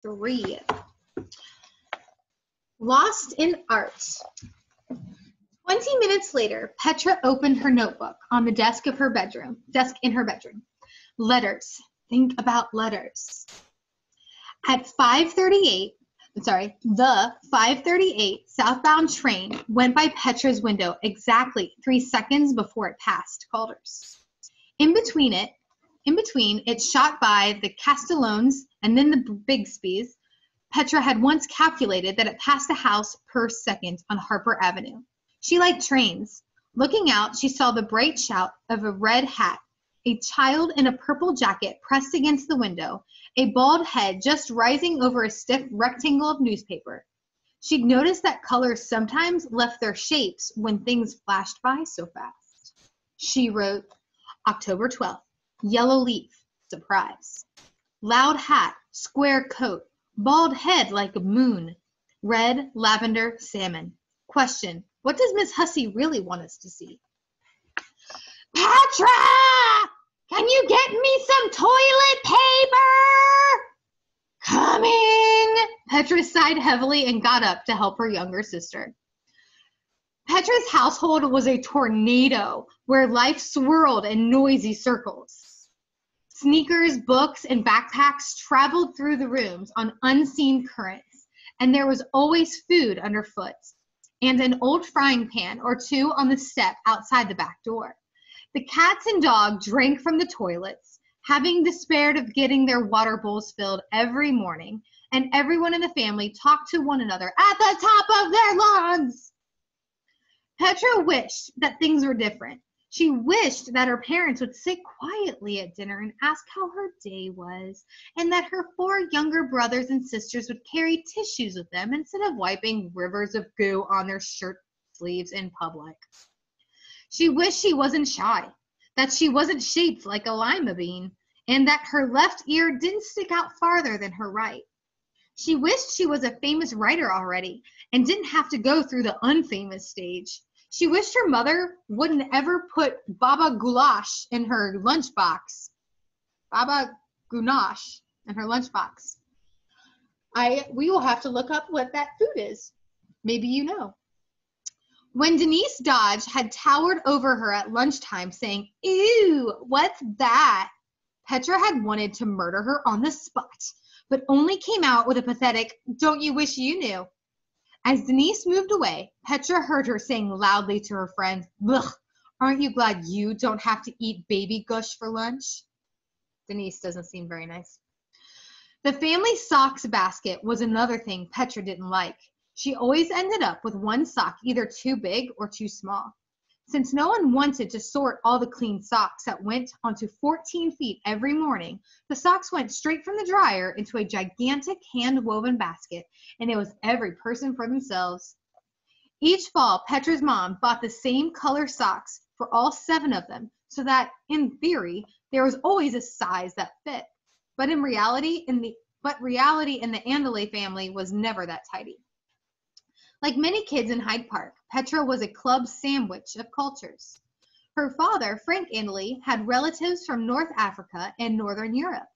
3. Lost in Art. 20 minutes later, Petra opened her notebook on the desk in her bedroom. Letters. Think about letters. At the 5:38 southbound train went by Petra's window exactly 3 seconds before it passed Calder's. In between, it shot by the Castellones and then the Bixbys. Petra had once calculated that it passed a house per second on Harper Avenue. She liked trains. Looking out, she saw the bright shout of a red hat, a child in a purple jacket pressed against the window, a bald head just rising over a stiff rectangle of newspaper. She'd noticed that colors sometimes left their shapes when things flashed by so fast. She wrote, October 12th, yellow leaf, surprise. Loud hat, square coat, bald head like a moon, red, lavender, salmon. Question, what does Miss Hussey really want us to see? Petra! Can you get me some toilet paper? Coming! Petra sighed heavily and got up to help her younger sister. Petra's household was a tornado where life swirled in noisy circles. Sneakers, books, and backpacks traveled through the rooms on unseen currents, and there was always food underfoot, and an old frying pan or two on the step outside the back door. The cats and dog drank from the toilets, having despaired of getting their water bowls filled every morning, and everyone in the family talked to one another at the top of their lungs. Petra wished that things were different. She wished that her parents would sit quietly at dinner and ask how her day was, and that her 4 younger brothers and sisters would carry tissues with them instead of wiping rivers of goo on their shirt sleeves in public. She wished she wasn't shy, that she wasn't shaped like a lima bean, and that her left ear didn't stick out farther than her right. She wished she was a famous writer already and didn't have to go through the unfamous stage. She wished her mother wouldn't ever put baba goulash in her lunchbox. Baba gounache in her lunchbox. We will have to look up what that food is. Maybe you know. When Denise Dodge had towered over her at lunchtime saying, "Ew, what's that?" Petra had wanted to murder her on the spot, but only came out with a pathetic, "Don't you wish you knew?" As Denise moved away, Petra heard her saying loudly to her friend, "Ugh, aren't you glad you don't have to eat baby gush for lunch?" Denise doesn't seem very nice. The family socks basket was another thing Petra didn't like. She always ended up with one sock either too big or too small. Since no one wanted to sort all the clean socks that went onto 14 feet every morning, the socks went straight from the dryer into a gigantic hand-woven basket, and it was every person for themselves. Each fall, Petra's mom bought the same color socks for all 7 of them, so that, in theory, there was always a size that fit. But reality in the Andale family was never that tidy. Like many kids in Hyde Park, Petra was a club sandwich of cultures. Her father, Frank Andale, had relatives from North Africa and Northern Europe,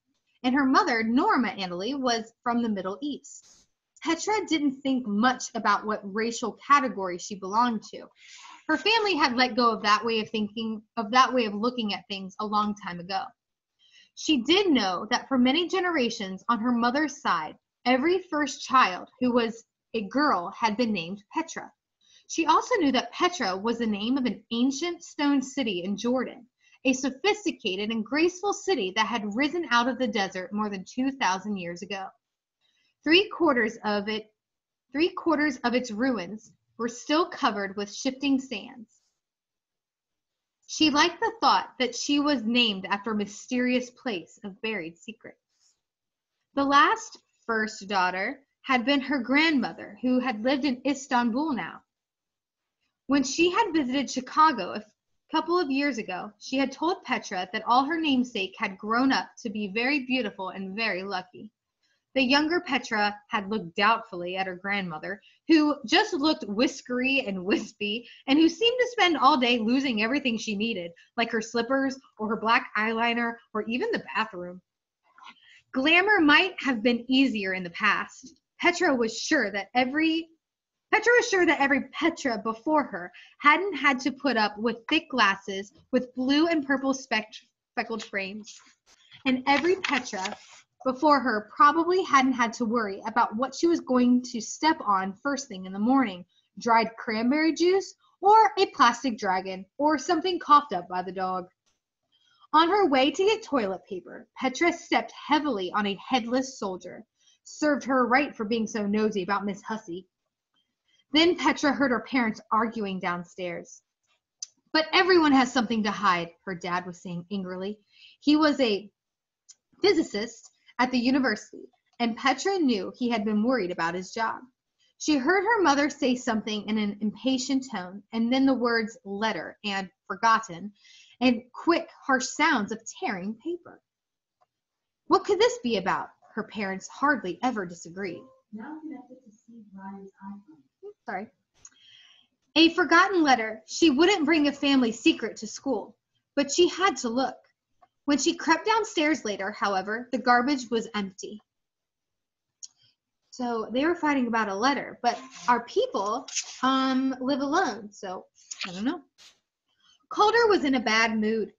and her mother, Norma Andale, was from the Middle East. Petra didn't think much about what racial category she belonged to. Her family had let go of that way of looking at things a long time ago. She did know that for many generations on her mother's side, every first child who was a girl had been named Petra. She also knew that Petra was the name of an ancient stone city in Jordan, a sophisticated and graceful city that had risen out of the desert more than 2,000 years ago. Three-quarters of its ruins were still covered with shifting sands. She liked the thought that she was named after a mysterious place of buried secrets. The last first daughter had been her grandmother, who had lived in Istanbul now. When she had visited Chicago a couple of years ago, she had told Petra that all her namesake had grown up to be very beautiful and very lucky. The younger Petra had looked doubtfully at her grandmother, who just looked whiskery and wispy, and who seemed to spend all day losing everything she needed, like her slippers or her black eyeliner or even the bathroom. Glamour might have been easier in the past. Petra was sure that every Petra before her hadn't had to put up with thick glasses with blue and purple speckled frames. And every Petra before her probably hadn't had to worry about what she was going to step on first thing in the morning, dried cranberry juice or a plastic dragon or something coughed up by the dog. On her way to get toilet paper, Petra stepped heavily on a headless soldier. Served her right for being so nosy about Miss Hussey. Then Petra heard her parents arguing downstairs. But everyone has something to hide, her dad was saying angrily. He was a physicist at the university, and Petra knew he had been worried about his job. She heard her mother say something in an impatient tone, and then the words letter and forgotten, and quick, harsh sounds of tearing paper. What could this be about? Her parents hardly ever disagreed. Now connected to Steve Ryan's iPhone. Sorry. A forgotten letter. She wouldn't bring a family secret to school, but she had to look. When she crept downstairs later, however, the garbage was empty. So they were fighting about a letter, but our people live alone, so I don't know. Calder was in a bad mood.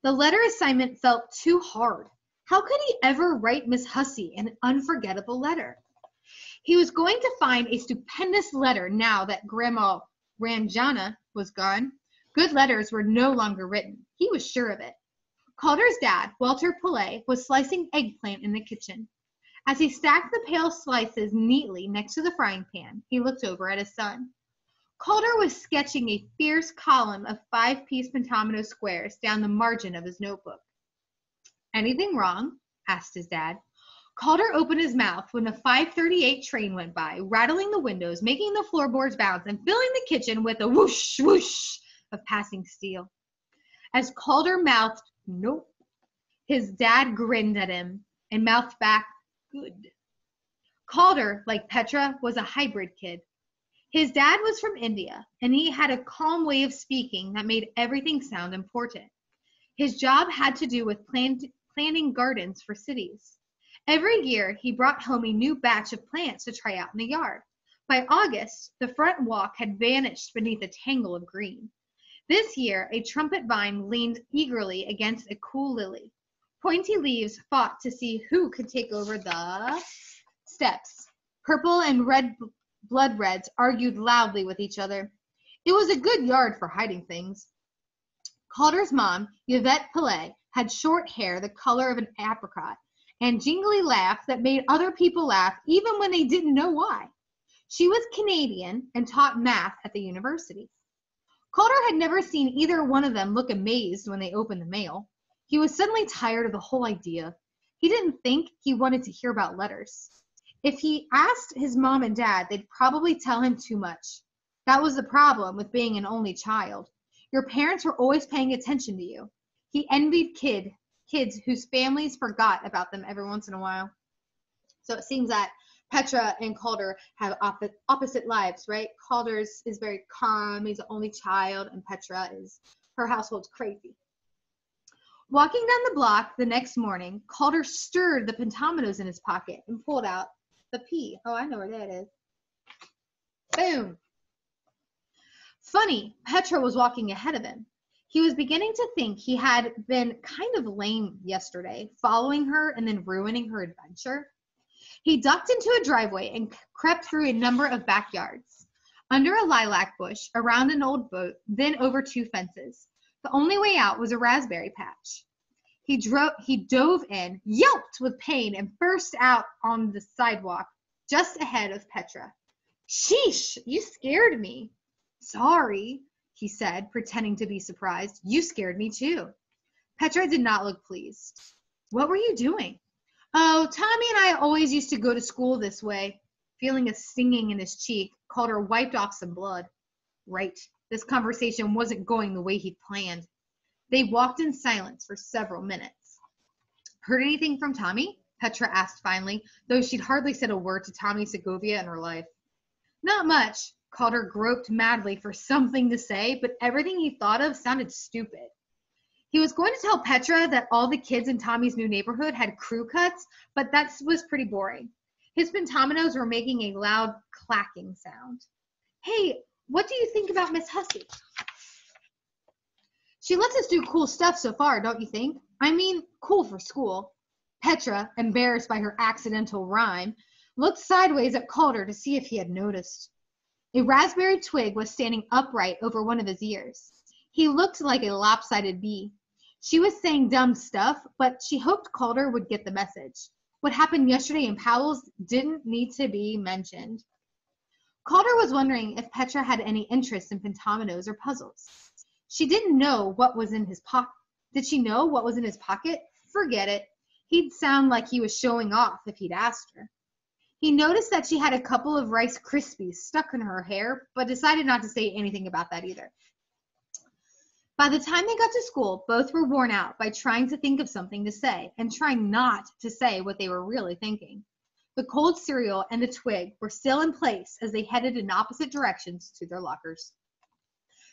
The letter assignment felt too hard. How could he ever write Miss Hussey an unforgettable letter? He was going to find a stupendous letter now that Grandma Ranjana was gone. Good letters were no longer written. He was sure of it. Calder's dad, Walter Pillay, was slicing eggplant in the kitchen. As he stacked the pale slices neatly next to the frying pan, he looked over at his son. Calder was sketching a fierce column of 5-piece pentomino squares down the margin of his notebook. Anything wrong? Asked his dad. Calder opened his mouth when the 5:38 train went by, rattling the windows, making the floorboards bounce, and filling the kitchen with a whoosh, whoosh of passing steel. As Calder mouthed, nope, his dad grinned at him and mouthed back, good. Calder, like Petra, was a hybrid kid. His dad was from India, and he had a calm way of speaking that made everything sound important. His job had to do with planting gardens for cities. Every year, he brought home a new batch of plants to try out in the yard. By August, the front walk had vanished beneath a tangle of green. This year, a trumpet vine leaned eagerly against a cool lily. Pointy leaves fought to see who could take over the steps. Purple and red blood reds argued loudly with each other. It was a good yard for hiding things. Calder's mom, Yvette Pillay, had short hair the color of an apricot and jingly laugh that made other people laugh even when they didn't know why. She was Canadian and taught math at the university. Calder had never seen either one of them look amazed when they opened the mail. He was suddenly tired of the whole idea. He didn't think he wanted to hear about letters. If he asked his mom and dad, they'd probably tell him too much. That was the problem with being an only child. Your parents were always paying attention to you. He envied kids whose families forgot about them every once in a while. So it seems that Petra and Calder have opposite lives, right? Calder's is very calm. He's the only child, and Petra is, her household's crazy. Walking down the block the next morning, Calder stirred the pentominos in his pocket and pulled out the pea. Oh, I know where that is. Boom. Funny, Petra was walking ahead of him. He was beginning to think he had been kind of lame yesterday, following her and then ruining her adventure. He ducked into a driveway and crept through a number of backyards, under a lilac bush, around an old boat, then over 2 fences. The only way out was a raspberry patch. He dove in, yelped with pain, and burst out on the sidewalk just ahead of Petra. Sheesh, you scared me. Sorry, he said, pretending to be surprised. You scared me too. Petra did not look pleased. What were you doing? Oh, Tommy and I always used to go to school this way. Feeling a stinging in his cheek, Calder wiped off some blood. Right, this conversation wasn't going the way he'd planned. They walked in silence for several minutes. Heard anything from Tommy? Petra asked finally, though she'd hardly said a word to Tommy Segovia in her life. Not much. Calder groped madly for something to say, but everything he thought of sounded stupid. He was going to tell Petra that all the kids in Tommy's new neighborhood had crew cuts, but that was pretty boring. His pentominoes were making a loud clacking sound. Hey, what do you think about Miss Hussey? She lets us do cool stuff so far, don't you think? I mean, cool for school. Petra, embarrassed by her accidental rhyme, looked sideways at Calder to see if he had noticed. A raspberry twig was standing upright over one of his ears. He looked like a lopsided bee. She was saying dumb stuff, but she hoped Calder would get the message. What happened yesterday in Powell's didn't need to be mentioned. Calder was wondering if Petra had any interest in pentominoes or puzzles. She didn't know what was in his pocket. Did she know what was in his pocket? Forget it. He'd sound like he was showing off if he'd asked her. He noticed that she had a couple of Rice Krispies stuck in her hair, but decided not to say anything about that either. By the time they got to school, both were worn out by trying to think of something to say and trying not to say what they were really thinking. The cold cereal and the twig were still in place as they headed in opposite directions to their lockers.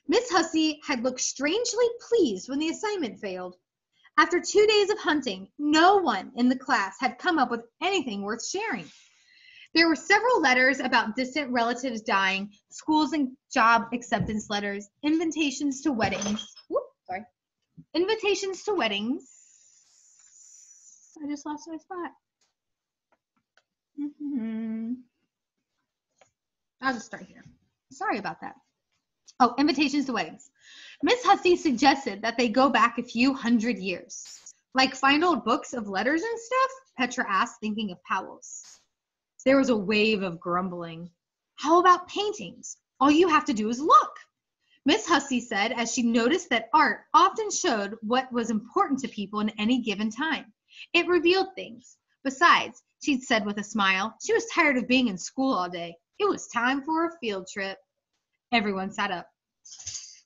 Miss Hussey had looked strangely pleased when the assignment failed. After 2 days of hunting, no one in the class had come up with anything worth sharing. There were several letters about distant relatives dying, schools and job acceptance letters, invitations to weddings. Invitations to weddings. I just lost my spot. I'll just start here. Sorry about that. Oh, invitations to weddings. Miss Hussey suggested that they go back a few hundred years. Like find old books of letters and stuff? Petra asked, thinking of Powell's. There was a wave of grumbling. How about paintings? All you have to do is look. Miss Hussey said as she noticed that art often showed what was important to people in any given time. It revealed things. Besides, she'd said with a smile, she was tired of being in school all day. It was time for a field trip. Everyone sat up.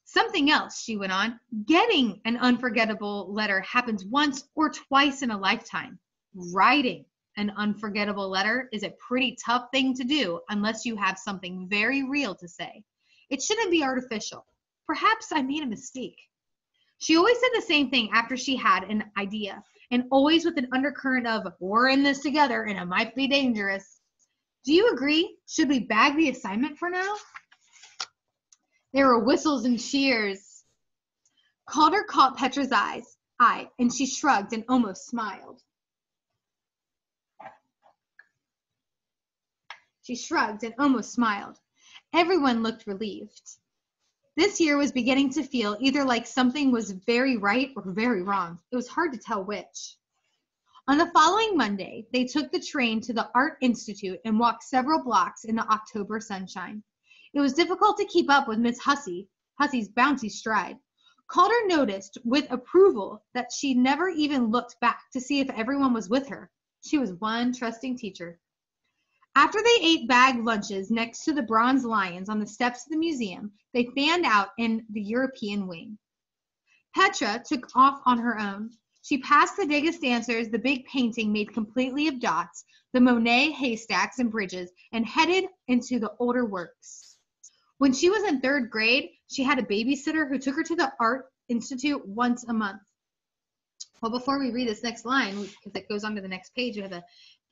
Something else, she went on. Getting an unforgettable letter happens once or twice in a lifetime. Writing an unforgettable letter is a pretty tough thing to do unless you have something very real to say. It shouldn't be artificial. Perhaps I made a mistake. She always said the same thing after she had an idea, and always with an undercurrent of, we're in this together and it might be dangerous. Do you agree? Should we bag the assignment for now? There were whistles and cheers. Calder caught Petra's eye, and she shrugged and almost smiled. Everyone looked relieved. This year was beginning to feel either like something was very right or very wrong. It was hard to tell which. On the following Monday, they took the train to the Art Institute and walked several blocks in the October sunshine. It was difficult to keep up with Miss Hussey's bouncy stride. Calder noticed with approval that she never even looked back to see if everyone was with her. She was one trusting teacher. After they ate bagged lunches next to the bronze lions on the steps of the museum, they fanned out in the European wing. Petra took off on her own. She passed the Degas dancers, the big painting made completely of dots, the Monet haystacks and bridges, and headed into the older works. When she was in 3rd grade, she had a babysitter who took her to the Art Institute once a month. Well, before we read this next line, because it goes on to the next page, we have a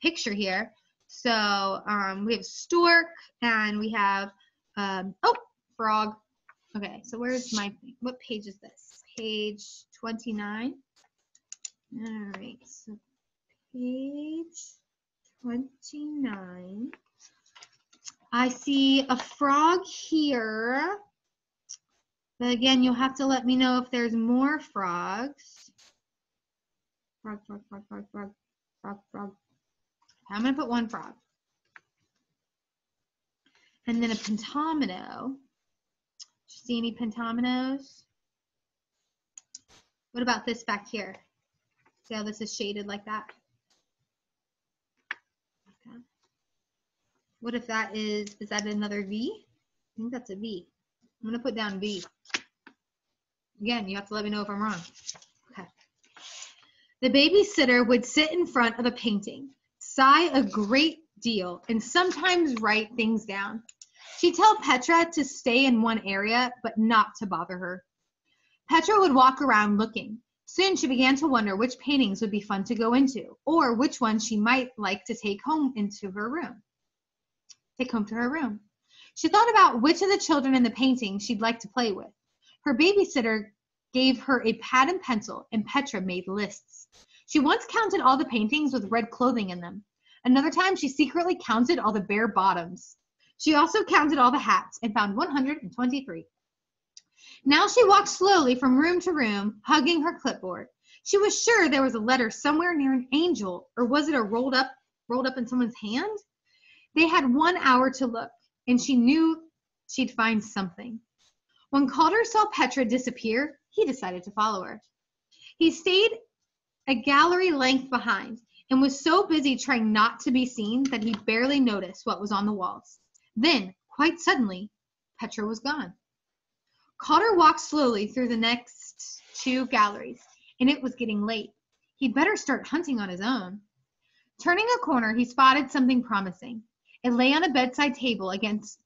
picture here. So we have stork, and we have, frog. Okay, so where's what page is this? Page 29. All right, so page 29. I see a frog here, but again, you'll have to let me know if there's more frogs. Frog. I'm going to put one frog. And then a pentomino. See any pentominoes? What about this back here? See how this is shaded like that? Okay. What if that is that another V? I think that's a V. I'm going to put down V. Again, you have to let me know if I'm wrong. Okay. The babysitter would sit in front of a painting, sigh a great deal, and sometimes write things down. She'd tell Petra to stay in one area, but not to bother her. Petra would walk around looking. Soon she began to wonder which paintings would be fun to go into, or which ones she might like to take home to her room. She thought about which of the children in the painting she'd like to play with. Her babysitter gave her a pad and pencil, and Petra made lists. She once counted all the paintings with red clothing in them. Another time, she secretly counted all the bare bottoms. She also counted all the hats and found 123. Now she walked slowly from room to room, hugging her clipboard. She was sure there was a letter somewhere near an angel, or was it a rolled up in someone's hand? They had 1 hour to look, and she knew she'd find something. When Calder saw Petra disappear, he decided to follow her. He stayed a gallery length behind and was so busy trying not to be seen that he barely noticed what was on the walls. Then, quite suddenly, Petra was gone. Calder walked slowly through the next 2 galleries, and it was getting late. He'd better start hunting on his own. Turning a corner, he spotted something promising. It lay on a bedside table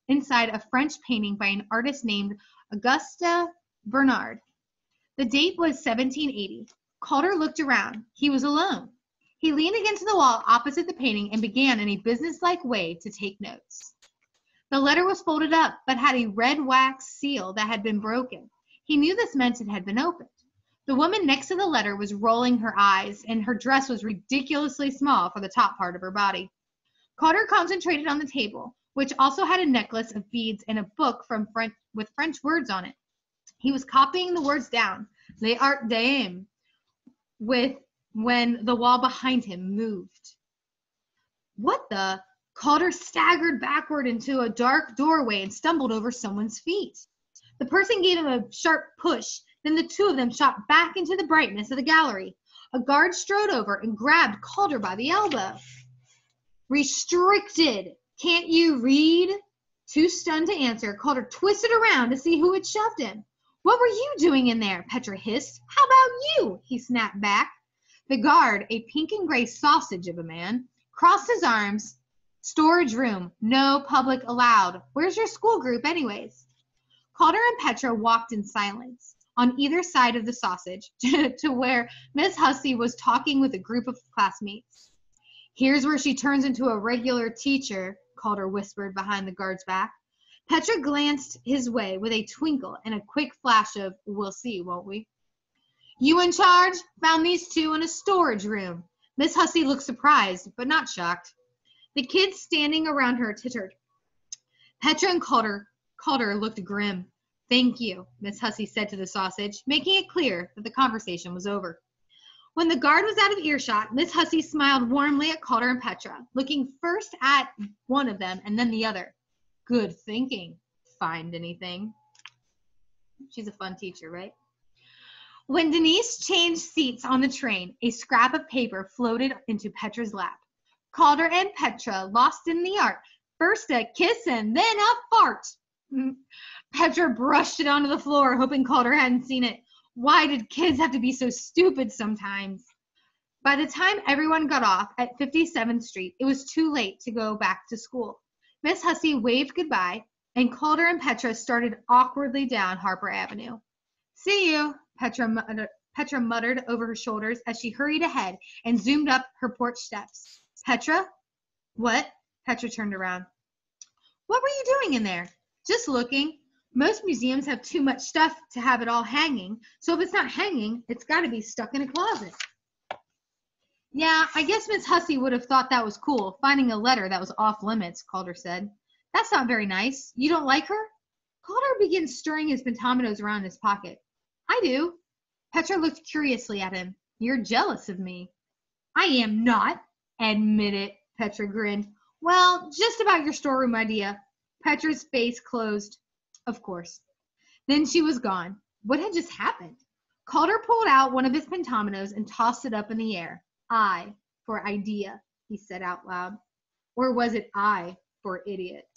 inside a French painting by an artist named Auguste Bernard. The date was 1780. Calder looked around. He was alone. He leaned against the wall opposite the painting and began in a businesslike way to take notes. The letter was folded up, but had a red wax seal that had been broken. He knew this meant it had been opened. The woman next to the letter was rolling her eyes, and her dress was ridiculously small for the top part of her body. Calder concentrated on the table, which also had a necklace of beads and a book with French words on it. He was copying the words down, Les Arts d'Aim, when the wall behind him moved. What the? Calder staggered backward into a dark doorway and stumbled over someone's feet. The person gave him a sharp push. Then the two of them shot back into the brightness of the gallery. A guard strode over and grabbed Calder by the elbow. Restricted. Can't you read? Too stunned to answer, Calder twisted around to see who had shoved him. What were you doing in there? Petra hissed. How about you? He snapped back. The guard, a pink and gray sausage of a man, crossed his arms. Storage room. No public allowed. Where's your school group anyways? Calder and Petra walked in silence on either side of the sausage to where Miss Hussey was talking with a group of classmates. Here's where she turns into a regular teacher, Calder whispered behind the guard's back. Petra glanced his way with a twinkle and a quick flash of, we'll see, won't we? You in charge? Found these two in a storage room. Miss Hussey looked surprised, but not shocked. The kids standing around her tittered. Petra and Calder looked grim. Thank you, Miss Hussey said to the sausage, making it clear that the conversation was over. When the guard was out of earshot, Miss Hussey smiled warmly at Calder and Petra, looking first at one of them and then the other. Good thinking. Find anything? She's a fun teacher, right? When Denise changed seats on the train, a scrap of paper floated into Petra's lap. Calder and Petra lost in the art. First a kiss and then a fart. Petra brushed it onto the floor, hoping Calder hadn't seen it. Why did kids have to be so stupid sometimes? By the time everyone got off at 57th Street, it was too late to go back to school. Miss Hussey waved goodbye, and Calder and Petra started awkwardly down Harper Avenue. See you, Petra muttered over her shoulders as she hurried ahead and zoomed up her porch steps. Petra? What? Petra turned around. What were you doing in there? Just looking. Most museums have too much stuff to have it all hanging, so if it's not hanging, it's got to be stuck in a closet. Yeah, I guess Miss Hussey would have thought that was cool, finding a letter that was off limits, Calder said. That's not very nice. You don't like her? Calder began stirring his pentominos around in his pocket. I do. Petra looked curiously at him. You're jealous of me. I am not. Admit it, Petra grinned. Well, just about your storeroom idea. Petra's face closed. Of course. Then she was gone. What had just happened? Calder pulled out one of his pentominos and tossed it up in the air. I for idea, he said out loud. Or was it I for idiot?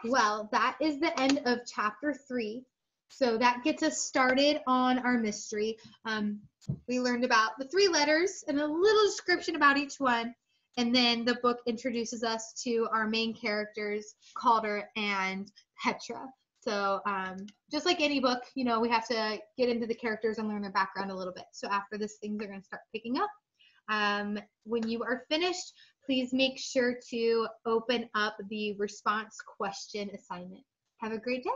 Well, that is the end of chapter 3. So that gets us started on our mystery. We learned about the 3 letters and a little description about each one. And then the book introduces us to our main characters, Calder and Petra. So just like any book, you know, we have to get into the characters and learn their background a little bit. So after this, things are going to start picking up. When you are finished, please make sure to open up the response question assignment. Have a great day.